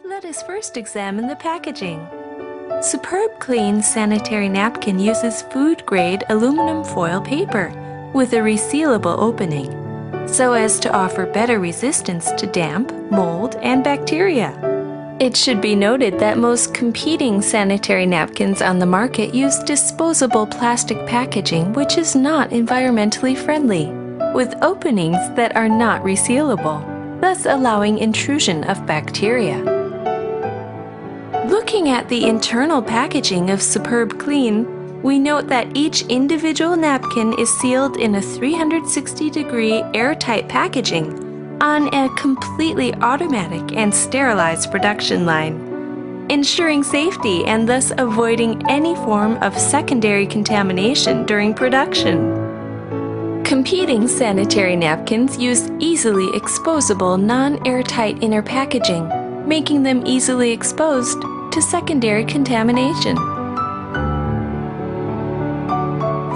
Let us first examine the packaging. Superb Clean sanitary napkin uses food-grade aluminum foil paper with a resealable opening, so as to offer better resistance to damp, mold, and bacteria. It should be noted that most competing sanitary napkins on the market use disposable plastic packaging, which is not environmentally friendly, with openings that are not resealable, thus allowing intrusion of bacteria. Looking at the internal packaging of Superb Clean, we note that each individual napkin is sealed in a 360-degree airtight packaging on a completely automatic and sterilized production line, ensuring safety and thus avoiding any form of secondary contamination during production. Competing sanitary napkins use easily exposable non-airtight inner packaging, making them easily exposed to secondary contamination.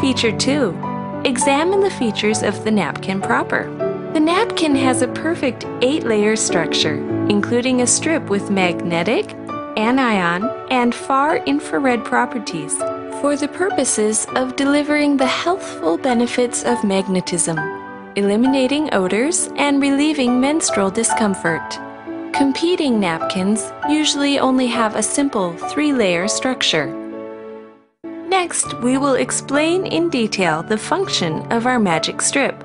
Feature 2. Examine the features of the napkin proper. The napkin has a perfect 8-layer structure, including a strip with magnetic, anion, and far-infrared properties for the purposes of delivering the healthful benefits of magnetism, eliminating odors, and relieving menstrual discomfort. Competing napkins usually only have a simple 3-layer structure. Next, we will explain in detail the function of our magic strip.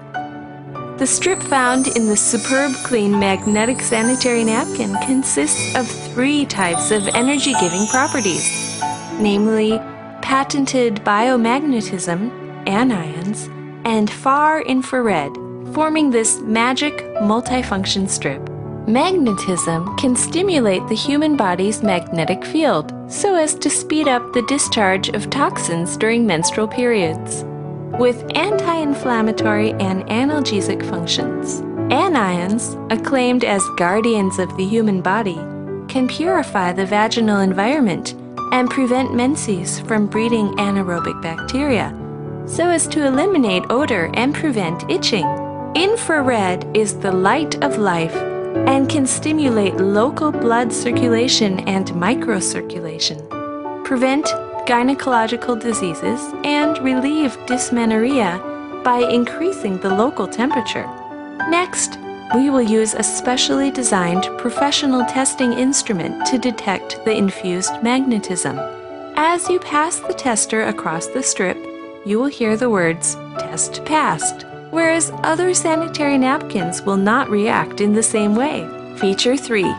The strip found in the Superb Clean magnetic sanitary napkin consists of 3 types of energy-giving properties, namely patented biomagnetism, anions, and far-infrared, forming this magic multifunction strip. Magnetism can stimulate the human body's magnetic field so as to speed up the discharge of toxins during menstrual periods. With anti-inflammatory and analgesic functions, anions, acclaimed as guardians of the human body, can purify the vaginal environment and prevent menses from breeding anaerobic bacteria, so as to eliminate odor and prevent itching. Infrared is the light of life and can stimulate local blood circulation and microcirculation, prevent gynecological diseases, and relieve dysmenorrhea by increasing the local temperature. Next, we will use a specially designed professional testing instrument to detect the infused magnetism. As you pass the tester across the strip, you will hear the words "Test passed," whereas other sanitary napkins will not react in the same way. Feature 3.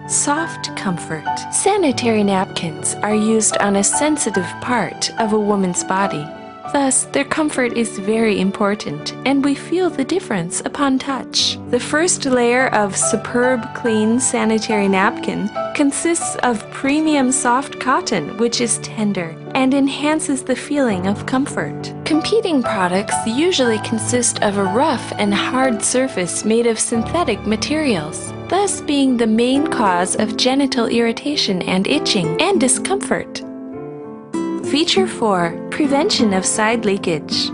Soft comfort. Sanitary napkins are used on a sensitive part of a woman's body. Thus, their comfort is very important, and we feel the difference upon touch. The first layer of Superb Clean sanitary napkin consists of premium soft cotton, which is tender and enhances the feeling of comfort. Competing products usually consist of a rough and hard surface made of synthetic materials, thus being the main cause of genital irritation and itching and discomfort. Feature 4. Prevention of side leakage.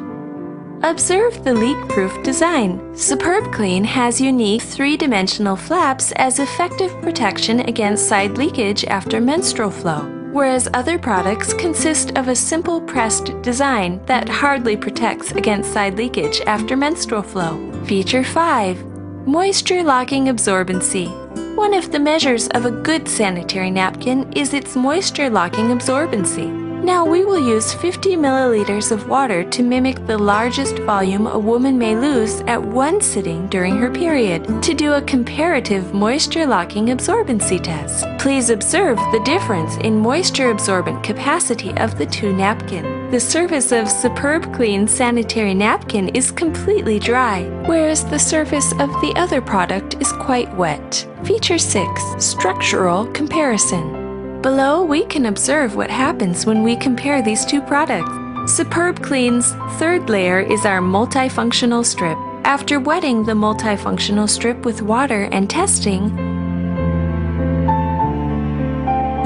Observe the leak-proof design. Superb Clean has unique 3-dimensional flaps as effective protection against side leakage after menstrual flow, whereas other products consist of a simple pressed design that hardly protects against side leakage after menstrual flow. Feature 5. Moisture-locking absorbency. One of the measures of a good sanitary napkin is its moisture-locking absorbency. Now we will use 50 milliliters of water to mimic the largest volume a woman may lose at one sitting during her period to do a comparative moisture-locking absorbency test. Please observe the difference in moisture-absorbent capacity of the 2 napkins. The surface of Superb Clean sanitary napkin is completely dry, whereas the surface of the other product is quite wet. Feature 6. Structural comparison. Below, we can observe what happens when we compare these 2 products. Superb Clean's 3rd layer is our multifunctional strip. After wetting the multifunctional strip with water and testing,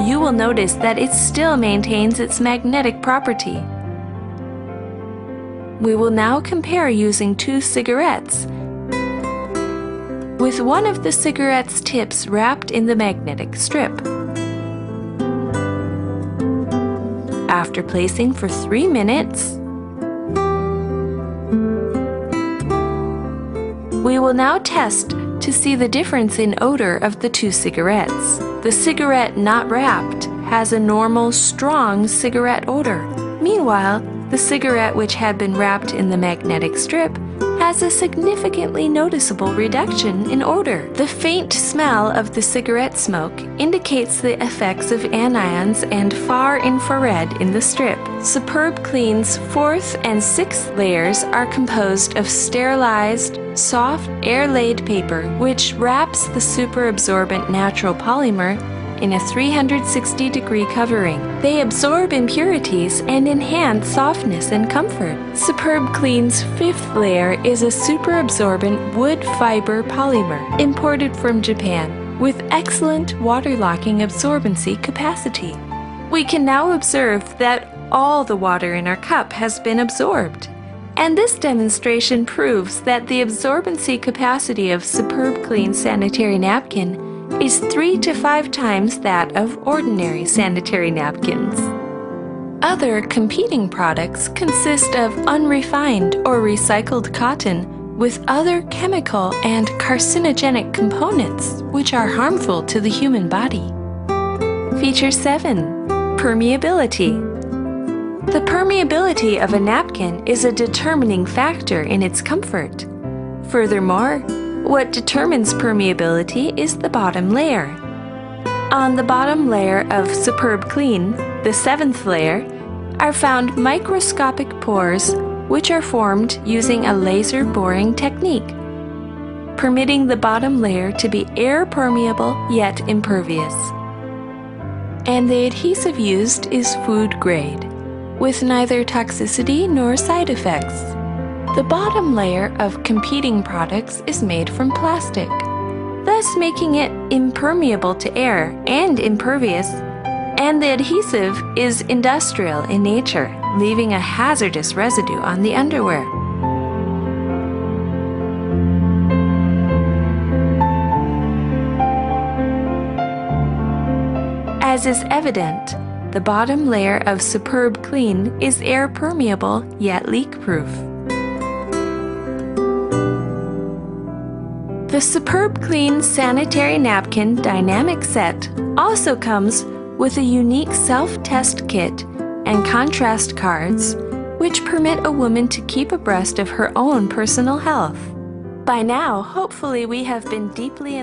you will notice that it still maintains its magnetic property. We will now compare using 2 cigarettes. with one of the cigarette's tips wrapped in the magnetic strip. After placing for 3 minutes, we will now test to see the difference in odor of the two cigarettes. The cigarette not wrapped has a normal, strong cigarette odor. Meanwhile, the cigarette which had been wrapped in the magnetic strip has a significantly noticeable reduction in odor. The faint smell of the cigarette smoke indicates the effects of anions and far infrared in the strip. Superb Clean's 4th and 6th layers are composed of sterilized, soft, air-laid paper which wraps the superabsorbent natural polymer in a 360-degree covering. They absorb impurities and enhance softness and comfort. Superb Clean's 5th layer is a superabsorbent wood fiber polymer imported from Japan with excellent water-locking absorbency capacity. We can now observe that all the water in our cup has been absorbed. And this demonstration proves that the absorbency capacity of Superb Clean sanitary napkin is 3 to 5 times that of ordinary sanitary napkins. Other competing products consist of unrefined or recycled cotton with other chemical and carcinogenic components which are harmful to the human body. Feature 7. Permeability. The permeability of a napkin is a determining factor in its comfort. Furthermore, what determines permeability is the bottom layer. On the bottom layer of Superb Clean, the 7th layer, are found microscopic pores which are formed using a laser boring technique, permitting the bottom layer to be air permeable yet impervious. And the adhesive used is food grade, with neither toxicity nor side effects. The bottom layer of competing products is made from plastic, thus making it impermeable to air and impervious, and the adhesive is industrial in nature, leaving a hazardous residue on the underwear. As is evident, the bottom layer of Superb Clean is air permeable yet leak-proof. The Superb Clean sanitary napkin dynamic set also comes with a unique self-test kit and contrast cards which permit a woman to keep abreast of her own personal health. By now, hopefully we have been deeply